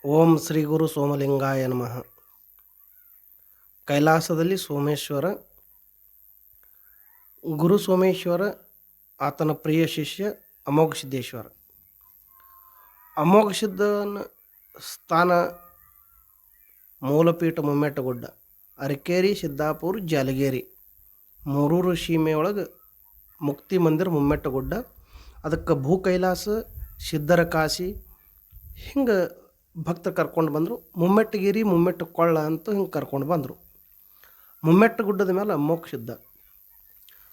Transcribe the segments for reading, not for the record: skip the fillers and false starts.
ಓಂ ಶ್ರೀ ಗುರು ಸೋಮಲಿಂಗಾಯ ನಮಃ. ಕೈಲಾಸದಲ್ಲಿ ಸೋಮೇಶ್ವರ, ಗುರು ಸೋಮೇಶ್ವರ, ಆತನ ಪ್ರಿಯ ಶಿಷ್ಯ ಅಮೋಘ ಸಿದ್ದೇಶ್ವರ. ಅಮೋಘ ಸಿದ್ಧನ ಸ್ಥಾನ ಮೂಲಪೀಠ ಮುಮ್ಮೆಟ್ಟಗುಡ್ಡ, ಅರಕೇರಿ, ಸಿದ್ದಾಪುರ, ಜಾಲಗೇರಿ, ಮೂರೂರು ಸೀಮೆಯೊಳಗೆ ಮುಕ್ತಿ ಮಂದಿರ ಮುಮ್ಮೆಟ್ಟಗುಡ್ಡ. ಅದಕ್ಕೆ ಭೂ ಕೈಲಾಸ, ಸಿದ್ಧರ ಕಾಶಿ, ಹಿಂಗೆ ಭಕ್ತರು ಕರ್ಕೊಂಡು ಬಂದರು. ಮುಮ್ಮೆಟ್ಟಗಿರಿ, ಮುಮ್ಮೆಟ್ಟು ಕೊಳ್ಳ ಅಂತ ಹಿಂಗೆ ಕರ್ಕೊಂಡು ಬಂದರು. ಮುಮ್ಮೆಟ್ಟು ಗುಡ್ಡದ ಮೇಲೆ ಅಮೋಘ ಸಿದ್ಧ.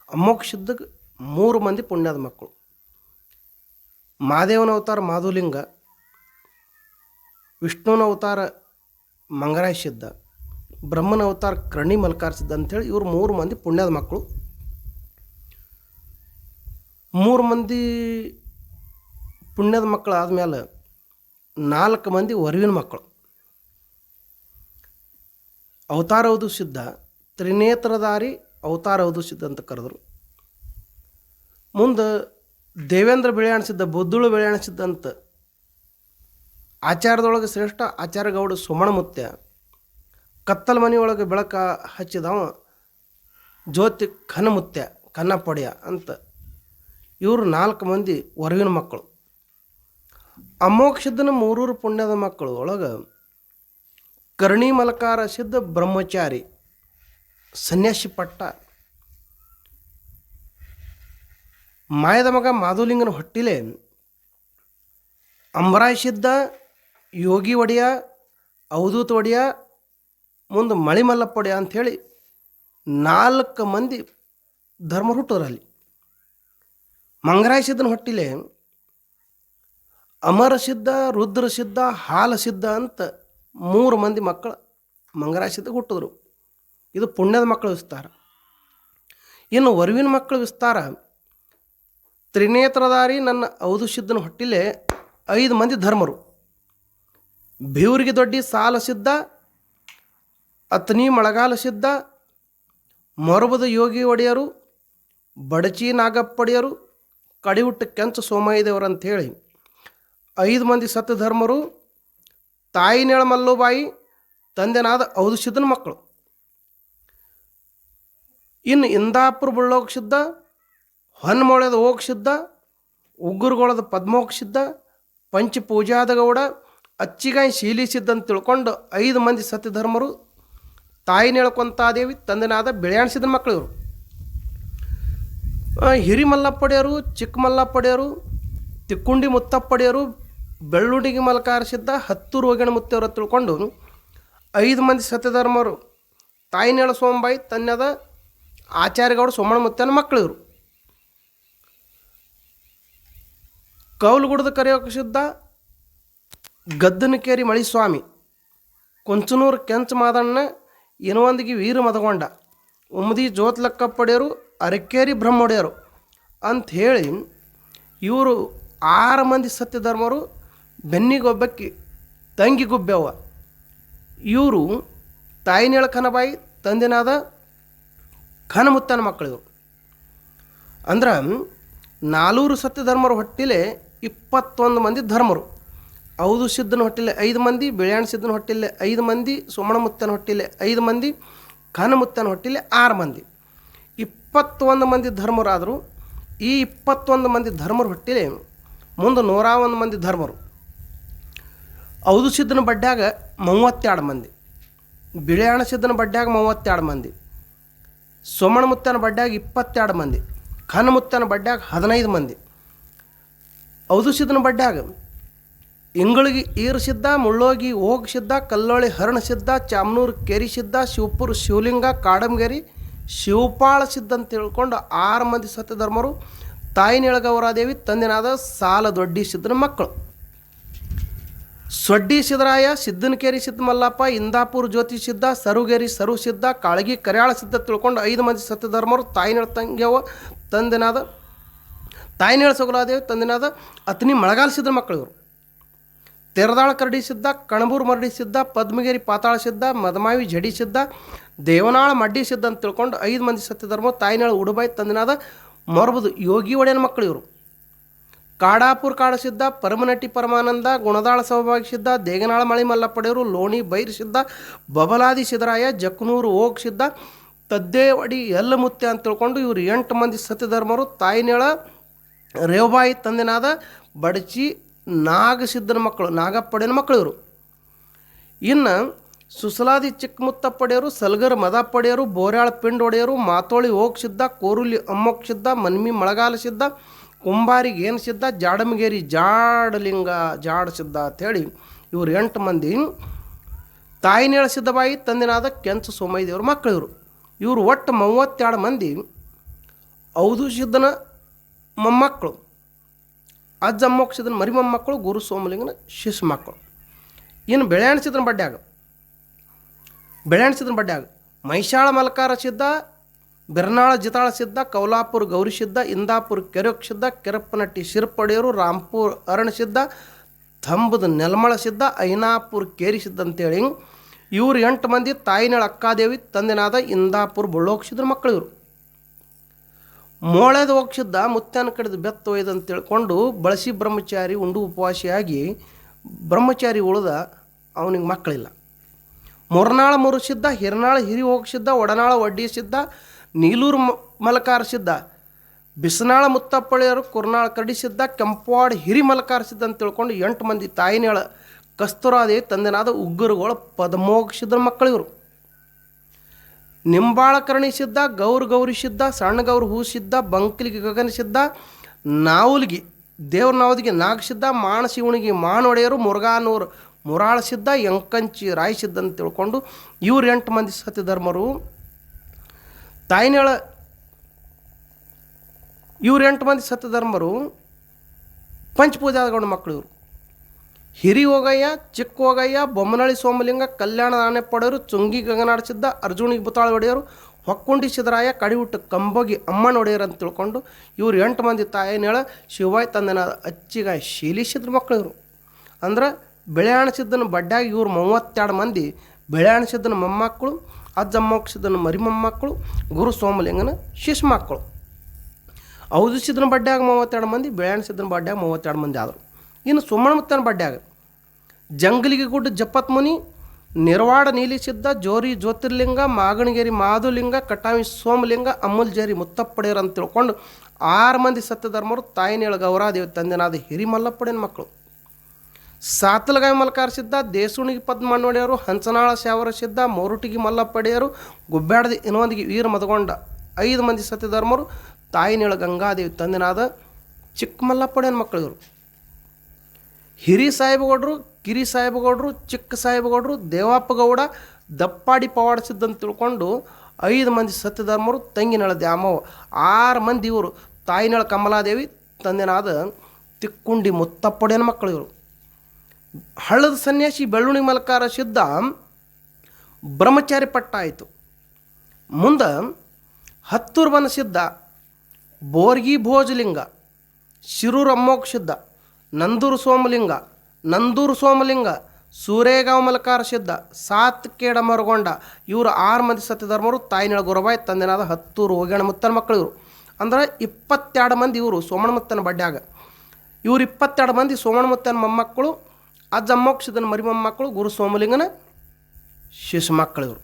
ಅಮೋಘ ಸಿದ್ಧಗೆ 3 ಮಂದಿ ಪುಣ್ಯದ ಮಕ್ಕಳು. ಮಹಾದೇವನ ಅವತಾರ ಮಾಧುಲಿಂಗ, ವಿಷ್ಣುವಿನ ಅವತಾರ ಮಂಗರಾಯ ಸಿದ್ಧ, ಬ್ರಹ್ಮನ ಅವತಾರ ಕರ್ಣಿ ಮಲ್ಕಾರ ಸಿದ್ಧ ಅಂಥೇಳಿ ಇವರು 3 ಮಂದಿ ಪುಣ್ಯದ ಮಕ್ಕಳು. 3 ಮಂದಿ ಪುಣ್ಯದ ಮಕ್ಕಳು ಆದಮೇಲೆ 4 ಮಂದಿ ವರುವಿನ ಮಕ್ಕಳು. ಅವತಾರ ಅವಧು ಸಿದ್ಧ, ತ್ರಿನೇತ್ರಧಾರಿ ಅವತಾರ ಅವಧು ಸಿದ್ಧ ಅಂತ ಕರೆದರು. ಮುಂದೆ ದೇವೇಂದ್ರ ಬೆಳೆಯಾಣ ಸಿದ್ಧ, ಬುದ್ಧುಳು ಬೆಳೆಯಾಣ ಸಿದ್ಧ ಅಂತ ಆಚಾರದೊಳಗೆ ಶ್ರೇಷ್ಠ ಆಚಾರ್ಯಗೌಡ ಸುಮಣಮುತ್ಯ, ಕತ್ತಲ ಮನೆಯೊಳಗೆ ಬೆಳಕ ಹಚ್ಚಿದವ ಜ್ಯೋತಿ ಖನಮುತ್ಯ, ಕನ್ನಪೊಡೆಯ ಅಂತ ಇವರು 4 ಮಂದಿ ವರುವಿನ ಮಕ್ಕಳು. ಅಮೋಘ ಸಿದ್ಧನ 3 ಪುಣ್ಯದ ಮಕ್ಕಳು ಒಳಗೆ ಕರ್ಣಿ ಮಲಕಾರ ಸಿದ್ಧ ಬ್ರಹ್ಮಚಾರಿ, ಸನ್ಯಾಸಿ ಪಟ್ಟ. ಮಾಯದ ಮಗ ಮಾಧುಲಿಂಗನ ಹೊಟ್ಟಿಲೆ ಅಂಬರಾಯ ಸಿದ್ಧ, ಯೋಗಿ ಒಡೆಯ, ಅವಧೂತ ಒಡೆಯ, ಮುಂದೆ ಮಳಿಮಲ್ಲಪ್ಪ ಒಡೆಯ ಅಂಥೇಳಿ 4 ಮಂದಿ ಧರ್ಮ ಹುಟ್ಟೋರಲ್ಲಿ. ಮಂಗರಾಯ ಸಿದ್ಧನ ಹೊಟ್ಟಿಲೆ ಅಮರ ಸಿದ್ಧ, ರುದ್ರ ಸಿದ್ಧ, ಹಾಲ ಸಿದ್ಧ ಅಂತ 3 ಮಂದಿ ಮಕ್ಕಳು ಮಂಗರಾಯ ಸಿದ್ಧ ಹುಟ್ಟಿದ್ರು. ಇದು ಪುಣ್ಯದ ಮಕ್ಕಳ ವಿಸ್ತಾರ. ಇನ್ನು ವರುವಿನ ಮಕ್ಕಳ ವಿಸ್ತಾರ, ತ್ರಿನೇತ್ರಧಾರಿ ನನ್ನ ಅವಧು ಸಿದ್ಧನ ಹೊಟ್ಟಿಲೆ 5 ಮಂದಿ ಧರ್ಮರು. ಬೇವರಿಗೆ ದೊಡ್ಡಿ ಸಾಲ ಸಿದ್ಧ, ಅತನಿ ಮಳೆಗಾಲ ಸಿದ್ಧ, ಮೊರಬದ ಯೋಗಿ ಒಡೆಯರು, ಬಡಚಿ ನಾಗಪ್ಪಡಿಯರು, ಕಡಿಹುಟ್ಟ ಕೆಂಚ ಸೋಮಯ್ಯದೇವರು ಅಂಥೇಳಿ 5 ಮಂದಿ ಸತ್ಯ ಧರ್ಮರು. ತಾಯಿ ನೇಳ ಮಲ್ಲುಬಾಯಿ, ತಂದೆನಾದ ಅವಧು ಸಿದ್ಧನ ಮಕ್ಕಳು. ಇನ್ನು ಇಂದಾಪುರ ಬುಳ್ಳೋಗ ಸಿದ್ಧ, ಹೊನ್ಮೊಳೆದ ಓಗ ಸಿದ್ಧ, ಉಗ್ಗುರುಗೊಳದ ಪದ್ಮೋಗ ಸಿದ್ಧ, ಪಂಚಪೂಜಾದ ಗೌಡ, ಅಚ್ಚಿಗಾಯಿ ಶೀಲಿ ಸಿದ್ಧ ಅಂತ ತಿಳ್ಕೊಂಡು 5 ಮಂದಿ ಸತ್ಯ ಧರ್ಮರು. ತಾಯಿ ನೇಳಕೊಂತಾದೇವಿ, ತಂದೆನಾದ ಬೆಳೆಯಾಣ ಸಿದ್ಧನ ಮಕ್ಕಳು ಇವರು. ಹಿರಿಮಲ್ಲಪ್ಪಡೆಯರು, ಚಿಕ್ಕ ಮಲ್ಲಪ್ಪಡೆಯರು, ತಿಕ್ಕುಂಡಿ ಮುತ್ತಪ್ಪಡೆಯರು, ಬೆಳ್ಳುಂಡಿಗೆ ಮಲ್ಕಾರ ಸಿದ್ಧ, ಹತ್ತೂರು ಹೋಗಣ ಮುತ್ತವರು ತಿಳ್ಕೊಂಡು 5 ಮಂದಿ ಸತ್ಯಧರ್ಮರು. ತಾಯಿನೇಳ ಸೋಂಬಾಯಿ, ತನ್ನದ ಆಚಾರ್ಯಗೌಡ ಸೋಮಣ್ಣ ಮುತ್ತನ ಮಕ್ಕಳು ಇವರು. ಕೌಲುಗುಡದ ಕರೆಯೋಕ ಸಿದ್ಧ, ಗದ್ದನಕೇರಿ ಮಳಿಸ್ವಾಮಿ, ಕೊಂಚನೂರು ಕೆಂಚ ಮಾದಣ್ಣ, ಇನವಂದಿಗೆ ವೀರ ಮದಗೊಂಡ, ಉಮ್ಮದಿ ಜ್ಯೋತ್ಲಕ್ಕಪ್ಪಡೆಯರು, ಅರಕೇರಿ ಬ್ರಹ್ಮೊಡೆಯರು ಅಂಥೇಳಿ ಇವರು 6 ಮಂದಿ ಸತ್ಯಧರ್ಮರು. ಬೆನ್ನಿಗೊಬ್ಬಕ್ಕಿ ತಂಗಿ ಗುಬ್ಬೆವ್ವ. ಇವರು ತಾಯಿನೇಳ ಖನಬಾಯಿ, ತಂದೆನಾದ ಖನಮುತ್ತನ ಮಕ್ಕಳು ಇವರು. ಅಂದ್ರೆ 4 ಸತ್ಯಧರ್ಮರ ಹೊಟ್ಟಿಲೆ 21 ಮಂದಿ ಧರ್ಮರು. ಅವಧು ಸಿದ್ಧನ ಹೊಟ್ಟಿಲೆ 5 ಮಂದಿ, ಬೆಳೆಯಾಣ ಸಿದ್ಧನ ಹೊಟ್ಟಿಲೆ 5 ಮಂದಿ, ಸುಮಣಮುತ್ತನ ಹೊಟ್ಟಿಲೆ 5 ಮಂದಿ, ಖನಮುತ್ತನ ಹೊಟ್ಟಿಲೆ 6 ಮಂದಿ, 21 ಮಂದಿ ಧರ್ಮರಾದರು. ಈ 21 ಮಂದಿ ಧರ್ಮರ ಹೊಟ್ಟಿಲೆ ಮುಂದೆ 101 ಮಂದಿ ಧರ್ಮರು. ಅವಧು ಸಿದ್ಧನ ಬಡ್ಡ್ಯಾಗ 32 ಮಂದಿ, ಬಿಳೆಯಾಣ ಸಿದ್ಧನ ಬಡ್ಡ್ಯಾಗ 32 ಮಂದಿ, ಸೋಮಣಮುತ್ತನ ಬಡ್ಡ್ಯಾಗ 22 ಮಂದಿ, ಖನಮುತ್ತನ ಬಡ್ಡ್ಯಾಗ 15 ಮಂದಿ. ಅವಧು ಸಿದ್ಧನ ಬಡ್ಡ್ಯಾಗ ಇಂಗಳಿಗೆ ಈರು ಸಿದ್ಧ, ಮುಳ್ಳೋಗಿ ಓಗ ಸಿದ್ಧ, ಕಲ್ಲೋಳಿ ಹರಣ ಸಿದ್ಧ, ಚಾಮನೂರು ಕೇರಿ ಸಿದ್ಧ, ಶಿವಪುರ ಶಿವಲಿಂಗ, ಕಾಡಂಗೇರಿ ಶಿವಪಾಳ ಸಿದ್ಧ ಅಂತ ತಿಳ್ಕೊಂಡು 6 ಮಂದಿ ಸತ್ಯಧರ್ಮರು. ತಾಯಿನೇಳಗೌರಾದೇವಿ, ತಂದೆನಾದ ಸಾಲ ದೊಡ್ಡಿ ಸಿದ್ಧನ ಮಕ್ಕಳು. ಸೊಡ್ಡಿ ಸಿದ್ದರಾಯ, ಸಿದ್ದನಕೇರಿ ಸಿದ್ಧ ಮಲ್ಲಪ್ಪ, ಇಂದಾಪುರ ಜ್ಯೋತಿ ಸಿದ್ಧ, ಸರುಗೇರಿ ಸರು ಸಿದ್ಧ, ಕಾಳಗಿ ಕರ್ಯಾಳ ಸಿದ್ಧ ತಿಳ್ಕೊಂಡು 5 ಮಂದಿ ಸತ್ಯಧರ್ಮರು. ತಾಯಿನೇಳ ತಂಗ್ಯವ, ತಂದೆನಾದ ತಾಯಿನೇಳ ಸಗುಲಾದೇವಿ, ತಂದೆನಾದ ಅತನಿ ಮಳೆಗಾಲ ಸಿದ್ಧನ ಮಕ್ಕಳು ಇವರು. ತೆರದಾಳ ಕರಡಿ ಸಿದ್ಧ, ಕಣಬೂರು ಮರಡಿ ಸಿದ್ಧ, ಪದ್ಮಗಿರಿ ಪಾತಾಳ ಸಿದ್ಧ, ಮದಮಾವಿ ಜಡಿ ಸಿದ್ಧ, ದೇವನಾಳ ಮಡ್ಡಿ ಸಿದ್ಧ ಅಂತ ತಿಳ್ಕೊಂಡು 5 ಮಂದಿ ಸತ್ಯಧರ್ಮ. ತಾಯಿನೇಳ ಉಡುಬಾಯಿ, ತಂದೆನಾದ ಮೊರಬದು ಯೋಗಿ ಒಡೆಯನ ಮಕ್ಕಳು ಇವರು. ಕಾಡಾಪುರ ಕಾಡಸಿದ್ದ, ಪರಮನಟ್ಟಿ ಪರಮಾನಂದ, ಗುಣದಾಳ ಸೌಭಾಗ್ಯ ಸಿದ್ಧ, ದೇಗನಾಳ ಮಳಿ ಮಲ್ಲಪ್ಪಡೆಯವರು, ಲೋಣಿ ಬೈರ್ ಸಿದ್ಧ, ಬಬಲಾದಿ ಸಿದ್ದರಾಯ, ಜಕ್ನೂರು ಓಗ್ ಸಿದ್ಧ, ತದ್ದೇವಡಿ ಎಲ್ಲ ಮುತ್ಯ ಅಂತ ತಿಳ್ಕೊಂಡು ಇವರು 8 ಮಂದಿ ಸತ್ಯಧರ್ಮರು. ತಾಯಿನೇಳ ರೇವಬಾಯಿ ತಂದೆನಾದ ಬಡಚಿ ನಾಗಸಿದ್ದನ ಮಕ್ಕಳು, ನಾಗಪ್ಪಡೆಯನ ಮಕ್ಕಳು ಇವರು. ಇನ್ನು ಸುಸಲಾದಿ ಚಿಕ್ಕಮುತ್ತಪ್ಪಡೆಯರು, ಸಲ್ಗರ್ ಮದಪ್ಪಡೆಯರು, ಬೋರ್ಯಾಳ ಪಿಂಡ್ ಒಡೆಯರು, ಮಾತೋಳಿ ಓಗ್ ಸಿದ್ಧ, ಕೋರುಲಿ ಅಮ್ಮೋಕ್ ಸಿದ್ಧ, ಮನ್ಮಿ ಮಳೆಗಾಲ ಸಿದ್ಧ, ಕುಂಬಾರಿಗೆ ಏನು ಸಿದ್ಧ, ಜಾಡಮಗೇರಿ ಜಾಡಲಿಂಗ ಜಾಡ ಸಿದ್ಧ ಅಂಥೇಳಿ ಇವರು 8 ಮಂದಿ ತಾಯಿನೇಳ ಸಿದ್ದಬಾಯಿ ತಂದೆನಾದ ಕೆಂಚು ಸೋಮಯ್ಯ ದೇವ್ರ ಮಕ್ಕಳು ಇವರು. ಇವರು ಒಟ್ಟು 32 ಮಂದಿ ಔದು ಸಿದ್ದನ ಮೊಮ್ಮಕ್ಕಳು, ಅಜ್ಜ ಅಮ್ಮೋಕ್ ಸಿದ್ದನ ಮರಿ ಮೊಮ್ಮಕ್ಕಳು, ಗುರು ಸೋಮಲಿಂಗನ ಶಿಶು ಮಕ್ಕಳು. ಇನ್ನು ಬೆಳೆಯಣಿಸಿದ್ನ ಬಡ್ಡ್ಯಾಗ ಮೈಷಾಳ ಮಲ್ಕಾರ ಸಿದ್ಧ, ಬಿರ್ನಾಳ ಜಿತಾಳ ಸಿದ್ಧ, ಕೌಲಾಪುರ ಗೌರಿ ಸಿದ್ಧ, ಇಂದಾಪುರ ಕೆರೆಕ್ ಸಿದ್ಧ, ಕೆರಪ್ಪನಟ್ಟಿ ಶಿರ್ಪಡೆಯರು, ರಾಂಪುರ ಅರಣ ಸಿದ್ಧ, ಥಂಬದ ನೆಲಮಳ ಸಿದ್ಧ, ಐನಾಪುರ ಕೇರಿ ಸಿದ್ಧ ಅಂತೇಳಿ ಇವರು 8 ಮಂದಿ ತಾಯಿನೇಳ ಅಕ್ಕಾದೇವಿ ತಂದೆನಾದ ಇಂದಾಪುರ ಬುಳ್ಳೋಕ್ಷಿದ್ರ ಮಕ್ಕಳು ಇವರು. ಮೋಳೆದ ಹೋಗ್ಸಿದ್ದ ಮುತ್ಯಾನ ಕಡಿದು ಬೆತ್ತ ಒಯ್ದು ಅಂತ ತಿಳ್ಕೊಂಡು ಬಳಸಿ ಬ್ರಹ್ಮಚಾರಿ ಉಂಡು ಉಪವಾಸಿಯಾಗಿ ಬ್ರಹ್ಮಚಾರಿ ಉಳಿದ ಅವನಿಗೆ ಮಕ್ಕಳಿಲ್ಲ. ಮೊರನಾಳ ಮುರುಸಿದ್ದ, ಹಿರನಾಳ ಹಿರಿ ಹೋಗಿಸಿದ್ದ, ಒಡನಾಳ ಒಡ್ಡಿ ಸಿದ್ಧ, ನೀಲೂರು ಮಲಕಾರ ಸಿದ್ಧ, ಬಿಸನಾಳ ಮುತ್ತಪ್ಪಳೆಯರು, ಕುರ್ನಾಳ ಕರಡಿಸಿದ್ದ, ಕೆಂಪವಾಡ ಹಿರಿ ಮಲಕಾರ ಸಿದ್ಧ ಅಂತ ತಿಳ್ಕೊಂಡು 8 ಮಂದಿ ತಾಯಿನೇಳ ಕಸ್ತೂರಾದೇವಿ ತಂದೆನಾದ ಉಗ್ಗರುಗಳ ಪದಮೋಗಿಸಿದ್ರ ಮಕ್ಕಳು ಇವರು. ನಿಂಬಾಳ ಕರ್ಣಿ ಸಿದ್ಧ, ಗೌರಿ ಸಿದ್ಧ, ಸಣ್ಣ ಗೌರು ಹೂ ಸಿದ್ಧ, ಬಂಕಲಿಗೆ ಗಗನ ಸಿದ್ಧ, ನಾವುಲ್ಗಿ ದೇವ್ರ ನಾವದಿಗೆ ನಾಗ ಸಿದ್ಧ, ಮಾಣಸಿವಣಿಗೆ ಮಾನೊಡೆಯರು, ಮುರುಗಾನೂರು ಮುರಾಳ ಸಿದ್ಧ, ಎಂಕಂಚಿ ರಾಯ್ ಸಿದ್ಧ ಅಂತ ತಿಳ್ಕೊಂಡು ಇವ್ರು 8 ಮಂದಿ ಸತ್ಯಧರ್ಮರು. ತಾಯಿನೇಳ ಇವ್ರು 8 ಮಂದಿ ಸತ್ಯಧರ್ಮರು ಪಂಚಪೂಜಾದಗೊಂಡ ಮಕ್ಕಳು ಇವರು. ಹಿರಿ ಹೋಗಯ್ಯ, ಚಿಕ್ಕ ಹೋಗಯ್ಯ, ಬೊಮ್ಮನಳ್ಳಿ ಸೋಮಲಿಂಗ, ಕಲ್ಯಾಣ ಆನೆ ಪಡೆಯರು, ಚುಂಗಿ ಗಂಗನಾಡ ಸಿದ್ಧ, ಅರ್ಜುನಿಗೆ ಬುತಾಳ ಒಡೆಯರು, ಹೊಕ್ಕೊಂಡಿ ಸಿದ್ದರಾಯ, ಕಡಿವುಟ್ಟು ಕಂಬೋಗಿ ಅಮ್ಮನ ಒಡೆಯರು ಅಂತ ತಿಳ್ಕೊಂಡು ಇವ್ರು 8 ಮಂದಿ ತಾಯಿನೇಳ ಶಿವಾಯ್ ತಂದೆನಾದ ಅಚ್ಚಿಗಾಯ ಶೀಲಿಸಿದ್ರ ಮಕ್ಕಳು ಇವರು. ಅಂದ್ರೆ ಬೆಳೆಯಾಣಿಸಿದ್ದನ ಬಡ್ಡ್ಯಾಗ ಇವ್ರು 32 ಮಂದಿ ಬೆಳೆಯಾಣಿಸಿದ್ದನ ಮೊಮ್ಮಕ್ಕಳು, ಅಜ್ಜಮ್ಮೋಕ್ಷಿದ್ದನ ಮರಿ ಮೊಮ್ಮಕ್ಕಳು, ಗುರು ಸೋಮಲಿಂಗನ ಶಿಶು ಮಕ್ಕಳು. ಔದಿಸಿದ್ದನ ಬಡ್ಡ್ಯಾಗ 32 ಮಂದಿ, ಬೆಳೆಯಾಣಿಸಿದ್ದನ ಬಡ್ಡ್ಯಾಗ 32 ಮಂದಿ ಆದರು. ಇನ್ನು ಸೋಮಣಮುತ್ತನ ಬಡ್ಡ್ಯಾಗ ಜಂಗಲಿಗೆ ಗುಡ್ಡ ಜಪತ್ ಮುನಿ, ನಿರ್ವಾಡ ನೀಲಿಸಿದ್ದ, ಜೋರಿ ಜ್ಯೋತಿರ್ಲಿಂಗ, ಮಾಗಣಗೇರಿ ಮಾಧುಲಿಂಗ, ಕಟಾವಿ ಸೋಮಲಿಂಗ, ಅಮೂಲ್ಜೇರಿ ಮುತ್ತಪ್ಪಡೆಯರು ಅಂತ ತಿಳ್ಕೊಂಡು 6 ಮಂದಿ ಸತ್ಯಧರ್ಮರು ತಾಯಿನೇಳ ಗೌರಾದೇವಿ ತಂದೆನಾದ ಹಿರಿ ಮಲ್ಲಪ್ಪಡೆಯನ ಮಕ್ಕಳು. ಸಾತಲಗಾಯಿ ಮಲ್ಕಾರ ಸಿದ್ಧ, ದೇಸುಣಿಗೆ ಪದ್ಮಣ್ಣೊಡೆಯರು, ಹಂಸನಾಳ ಶಾವರ ಸಿದ್ಧ, ಮೋರುಟಿಗಿ ಮಲ್ಲಪ್ಪಡೆಯರು, ಗುಬ್ಬ್ಯಾಡದ ಇನ್ನೊಂದಿಗೆ ವೀರ ಮದಗೊಂಡ 5 ಮಂದಿ ಸತ್ಯಧರ್ಮರು ತಾಯಿನೇಳ ಗಂಗಾದೇವಿ ತಂದೆನಾದ ಚಿಕ್ಕ ಮಲ್ಲಪ್ಪಡೆಯನ ಮಕ್ಕಳು ಇವರು. ಹಿರಿ ಸಾಹೇಬಗೌಡರು, ಕಿರಿ ಸಾಹೇಬಗೌಡರು, ಚಿಕ್ಕ ಸಾಹೇಬಗೌಡರು, ದೇವಪ್ಪ ಗೌಡ, ದಪ್ಪಾಡಿ ಪವಾಡ ಸಿದ್ಧ ಅಂತ ತಿಳ್ಕೊಂಡು 5 ಮಂದಿ ಸತ್ಯಧರ್ಮರು ತಂಗಿನೇಳ ದ್ಯಾಮವ್ವ. 6 ಮಂದಿ ಇವರು ತಾಯಿನೇಳ ಕಮಲಾದೇವಿ ತಂದೆನಾದ ತಿಕ್ಕುಂಡಿ ಮುತ್ತಪ್ಪಡೆಯನ ಮಕ್ಕಳು ಇವರು. ಹಳ್ಳದ ಸನ್ಯಾಸಿ ಬೆಳ್ಳುಣಿ ಮಲ್ಕಾರ ಸಿದ್ಧ ಬ್ರಹ್ಮಚಾರಿ ಪಟ್ಟ ಆಯಿತು. ಮುಂದೆ ಹತ್ತೂರು ಬನ ಸಿದ್ಧ, ಬೋರ್ಗಿ ಭೋಜಲಿಂಗ, ಶಿರೂರು ಅಮ್ಮೋಕ್ ಸಿದ್ಧ, ನಂದೂರು ಸೋಮಲಿಂಗ, ಸೂರೇಗಾಂವ್ ಮಲ್ಕಾರ ಸಿದ್ಧ, ಸಾತ್ಕೇಡ ಮರಗೊಂಡ ಇವರು 6 ಮಂದಿ ಸತ್ಯಧರ್ಮರು ತಾಯಿನೇಳ ಗುರಬಾಯಿ ತಂದೆನಾದ ಹತ್ತೂರು ಹೋಗಣ ಮುತ್ತನ ಮಕ್ಕಳು ಇವರು. ಅಂದ್ರೆ 22 ಮಂದಿ ಇವರು ಸೋಮಣಮುತ್ತನ ಬಡ್ಡ್ಯಾಗ. ಇವರು 22 ಮಂದಿ ಸೋಮಣಮುತ್ತನ ಮೊಮ್ಮಕ್ಕಳು, ಅಜ್ಜಮ್ಮೋಕ್ಷಿದ್ದನ ಮರಿ ಮೊಮ್ಮಕ್ಕಳು, ಗುರು ಸೋಮಲಿಂಗನ ಶಿಶು ಮಕ್ಕಳು ಇವರು.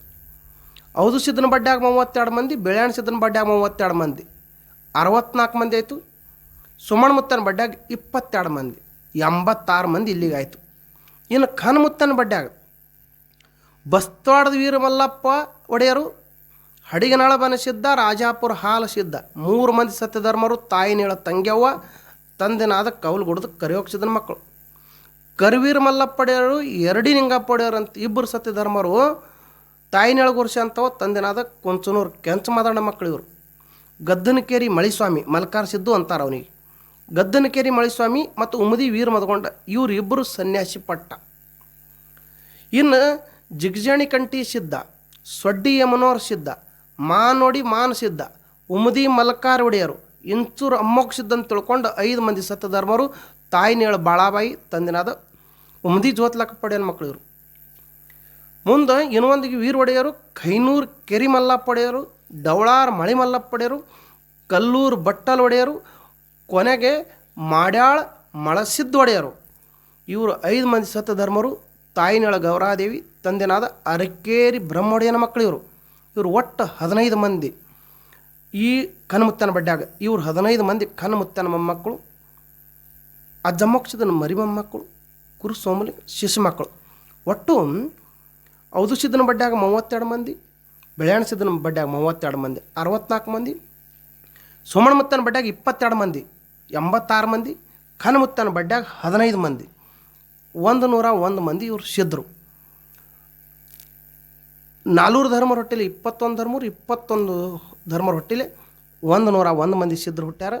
ಔದು ಸಿದ್ದನ ಬಡ್ಡ್ಯಾಗ 32 ಮಂದಿ, ಬೆಳೆಯಾಣಿಸಿದ್ದನ ಬಡ್ಡ್ಯಾಗ 32 ಮಂದಿ, 64 ಮಂದಿ ಆಯಿತು. ಸೋಮಣಮುತ್ತನ ಬಡ್ಡ್ಯಾಗ 22 ಮಂದಿ, 86 ಮಂದಿ ಇಲ್ಲಿಗೆ ಆಯಿತು. ಇನ್ನು ಖಾನಮುತ್ತನ ಬಡ್ಡ್ಯಾಗ ಬಸ್ತವಾಡದ ವೀರ ಮಲ್ಲಪ್ಪ ಒಡೆಯರು, ಹಡಿಗನಾಳ ಬನ ಸಿದ್ಧ, ರಾಜಾಪುರ ಹಾಲ ಸಿದ್ಧ 3 ಮಂದಿ ಸತ್ಯಧರ್ಮರು ತಾಯಿನೇಳ ತಂಗ್ಯವ್ವ ತಂದೆನಾದ ಕೌಲ್ಗುಡದ ಕರಿಯೋಕ್ಷಿದ್ದನ ಮಕ್ಕಳು. ಕರಿವೀರ ಮಲ್ಲಪ್ಪಡೆಯರು, ಎರಡಿ ನಿಂಗಪ್ಪಡೆಯರು ಅಂತ 2 ಸತ್ಯಧರ್ಮರು ತಾಯಿನೇಳ ಗುರುಷ ಅಂತವ ತಂದೆನಾದ ಕುಂಚನೂರು ಕೆಂಚ ಮಾದಣ್ಣ ಮಕ್ಕಳು ಇವರು. ಗದ್ದನಕೇರಿ ಮಳಿಸ್ವಾಮಿ ಮಲ್ಕಾರ ಸಿದ್ದು ಅಂತಾರೆ ಅವನಿಗೆ. ಗದ್ದನಕೇರಿ ಮಳಿಸ್ವಾಮಿ ಮತ್ತು ಉಮದಿ ವೀರ ಮದಗೊಂಡ ಇವರು 2 ಸನ್ಯಾಸಿ ಪಟ್ಟ. ಇನ್ನು ಜಿಗಜಾಣಿ ಕಂಠಿ ಸಿದ್ಧ, ಸೊಡ್ಡಿ ಯಮನೋರ್ ಸಿದ್ಧ, ಮಾನೋಡಿ ಮಾನ ಸಿದ್ಧ, ಉಮದಿ ಮಲ್ಕಾರ ಒಡೆಯರು, ಇಂಚೂರು ಅಮ್ಮೋಕ್ ಸಿದ್ಧ ಅಂತ ತಿಳ್ಕೊಂಡು 5 ಮಂದಿ ಸತ್ಯಧರ್ಮರು ತಾಯಿನೇಳ ಬಾಳಾಬಾಯಿ ತಂದೆನಾದ ಉಮದಿ ಜ್ಯೋತ್ಲಕ್ಕ ಪಡೆಯನ ಮಕ್ಕಳು ಇವರು. ಮುಂದೆ ಇನ್ನೊಂದಿಗೆ ವೀರ ಒಡೆಯರು, ಖೈನೂರು ಕೆರಿ ಮಲ್ಲಪ್ಪ ಒಡೆಯರು, ಡವಳಾರ ಮಳಿ ಮಲ್ಲಪ್ಪ ಒಡೆಯರು, ಕಲ್ಲೂರು ಬಟ್ಟಲ್ ಒಡೆಯರು, ಕೊನೆಗೆ ಮಾಡ್ಯಾಳ ಮಳಸಿದ್ದ ಒಡೆಯರು. ಇವರು 5 ಮಂದಿ ಸತ್ತ ಧರ್ಮರು. ತಾಯಿನಳ ಗೌರಾದೇವಿ, ತಂದೆನಾದ ಅರಕೇರಿ ಬ್ರಹ್ಮೊಡೆಯನ ಮಕ್ಕಳು ಇವರು ಒಟ್ಟು 15 ಮಂದಿ ಈ ಕನಮುತ್ತನ ಬಡ್ಡ್ಯಾಗ. ಇವರು 15 ಮಂದಿ ಕನಮುತ್ತನ ಮೊಮ್ಮಕ್ಕಳು, ಅಜ್ಜಮೋಕ್ಷದನ ಮರಿ ಮೊಮ್ಮಕ್ಕಳು, ಕುರು ಸೋಮಲಿ ಶಿಶು ಮಕ್ಕಳು. ಒಟ್ಟು ಔದುಸಿದ್ದನ ಬಡ್ಡ್ಯಾಗ 32 ಮಂದಿ, ಬೆಳ್ಯಾಣ ಸಿದ್ದನ ಬಡ್ಡ್ಯಾಗ 32 ಮಂದಿ, 64 ಮಂದಿ. ಸೋಮಣಮುತ್ತನ ಬಡ್ಡ್ಯಾಗ 22 ಮಂದಿ, 86 ಮಂದಿ. ಕನಮುತ್ತನ ಬಡ್ಡ್ಯಾಗ 15 ಮಂದಿ, 101 ಮಂದಿ ಇವರು ಸಿದ್ಧರು. ನಾಲ್ವರು ಧರ್ಮರ ಹೊಟ್ಟೆಲಿ 21 ಧರ್ಮರು, 21 ಧರ್ಮರ ಹೊಟ್ಟೆಲಿ 101 ಮಂದಿ ಸಿದ್ಧರು ಹುಟ್ಟ್ಯಾರ.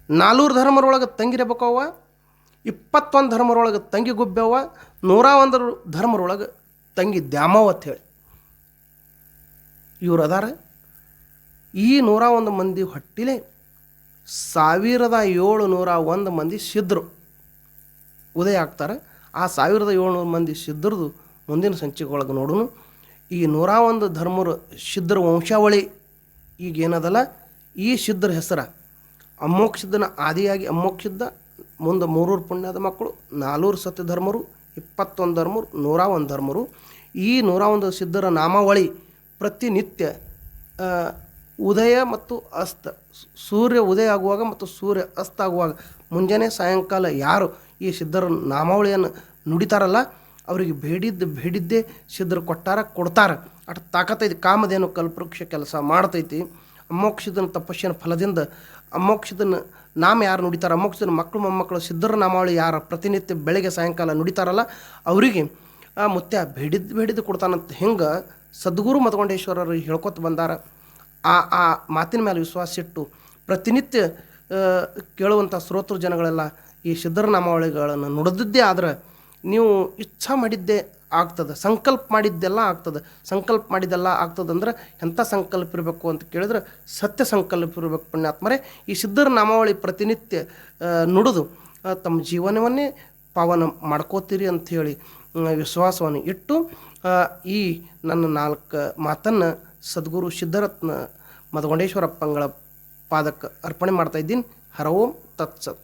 4 ಧರ್ಮರೊಳಗೆ ತಂಗಿರಬೇಕವ್ವ, 21 ಧರ್ಮರೊಳಗೆ ತಂಗಿ ಗುಬ್ಬವ್ವ, 101 ಧರ್ಮರೊಳಗೆ ತಂಗಿ ದ್ಯಾಮವ್ವ ಅಂಥೇಳಿ ಇವರು ಅದಾರ. ಈ 101 ಮಂದಿ ಹೊಟ್ಟಿಲೆ 1701 ಮಂದಿ ಸಿದ್ಧರು ಉದಯ ಆಗ್ತಾರೆ. ಆ 1700 ಮಂದಿ ಸಿದ್ಧರದು ಮುಂದಿನ ಸಂಚಿಕೆಯೊಳಗೆ ನೋಡೋಣ. ಈ 101 ಧರ್ಮರು ಸಿದ್ಧರ ವಂಶಾವಳಿ ಈಗೇನದಲ್ಲ, ಈ ಸಿದ್ಧರ ಹೆಸರ ಅಮೋಕ್ಷಿದ್ದನ ಆದಿಯಾಗಿ ಅಮೋಕ್ಷಿದ್ದ, ಮುಂದೆ 3 ಪುಣ್ಯದ ಮಕ್ಕಳು, 4 ಸತ್ಯ ಧರ್ಮರು, 21 ಧರ್ಮರು, 101 ಧರ್ಮರು. ಈ 101 ಸಿದ್ಧರ ನಾಮಾವಳಿ ಪ್ರತಿನಿತ್ಯ ಉದಯ ಮತ್ತು ಅಸ್ತ, ಸೂರ್ಯ ಉದಯ ಆಗುವಾಗ ಮತ್ತು ಸೂರ್ಯ ಅಸ್ತ ಆಗುವಾಗ ಮುಂಜಾನೆ ಸಾಯಂಕಾಲ ಯಾರು ಈ ಸಿದ್ಧರ ನಾಮಾವಳಿಯನ್ನು ನುಡಿತಾರಲ್ಲ ಅವರಿಗೆ ಬೇಡಿದ್ದೇ ಸಿದ್ಧರು ಕೊಡ್ತಾರೆ. ಅಷ್ಟು ತಾಕತ್ತೈತಿ. ಕಾಮಧೇನು ಕಲ್ಪವೃಕ್ಷ ಕೆಲಸ ಮಾಡ್ತೈತಿ. ಅಮೋಕ್ಷದನ ತಪಸ್ಸಿನ ಫಲದಿಂದ ಅಮೋಕ್ಷದನ ನಾಮ ಯಾರು ನುಡಿತಾರೆ, ಅಮೋಕ್ಷದನ ಮಕ್ಕಳು ಮೊಮ್ಮಕ್ಕಳು ಸಿದ್ಧರ ನಾಮಾವಳಿ ಯಾರು ಪ್ರತಿನಿತ್ಯ ಬೆಳಗ್ಗೆ ಸಾಯಂಕಾಲ ನುಡಿತಾರಲ್ಲ ಅವರಿಗೆ ಮುತ್ಯ ಬೇಡಿದ್ದು ಕೊಡ್ತಾನಂತ. ಹಿಂಗೆ ಸದ್ಗುರು ಮದಗೊಂಡೇಶ್ವರರು ಹೇಳ್ಕೊತ ಬಂದಾರ. ಆ ಮಾತಿನ ಮೇಲೆ ವಿಶ್ವಾಸ ಇಟ್ಟು ಪ್ರತಿನಿತ್ಯ ಕೇಳುವಂಥ ಶ್ರೋತೃ ಜನಗಳೆಲ್ಲ ಈ ಸಿದ್ಧರ ನಾಮಾವಳಿಗಳನ್ನು ನುಡಿದಿದ್ದೇ ಆದ್ರೆ ನೀವು ಇಚ್ಛಾ ಮಾಡಿದ್ದೇ ಆಗ್ತದೆ, ಸಂಕಲ್ಪ ಮಾಡಿದ್ದೆಲ್ಲ ಆಗ್ತದೆ. ಸಂಕಲ್ಪ ಮಾಡಿದ್ದೆಲ್ಲ ಆಗ್ತದಂದ್ರೆ ಎಂಥ ಸಂಕಲ್ಪ ಇರಬೇಕು ಅಂತ ಕೇಳಿದ್ರೆ ಸತ್ಯ ಸಂಕಲ್ಪ ಇರಬೇಕು. ಪುಣ್ಯಾತ್ಮರೇ, ಈ ಸಿದ್ಧರ ನಾಮಾವಳಿ ಪ್ರತಿನಿತ್ಯ ನುಡಿದು ತಮ್ಮ ಜೀವನವನ್ನೇ ಪಾವನ ಮಾಡ್ಕೋತೀರಿ ಅಂಥೇಳಿ ವಿಶ್ವಾಸವನ್ನು ಇಟ್ಟು ಈ ನನ್ನ 4 ಮಾತನ್ನು ಸದ್ಗುರು ಸಿದ್ಧರತ್ನ ಮದಗೊಂಡೇಶ್ವರಪ್ಪಂಗಳ ಪಾದಕ್ಕೆ ಅರ್ಪಣೆ ಮಾಡ್ತಾಯಿದ್ದೀನಿ. ಹರ ಓಂ ತತ್ಸತ್.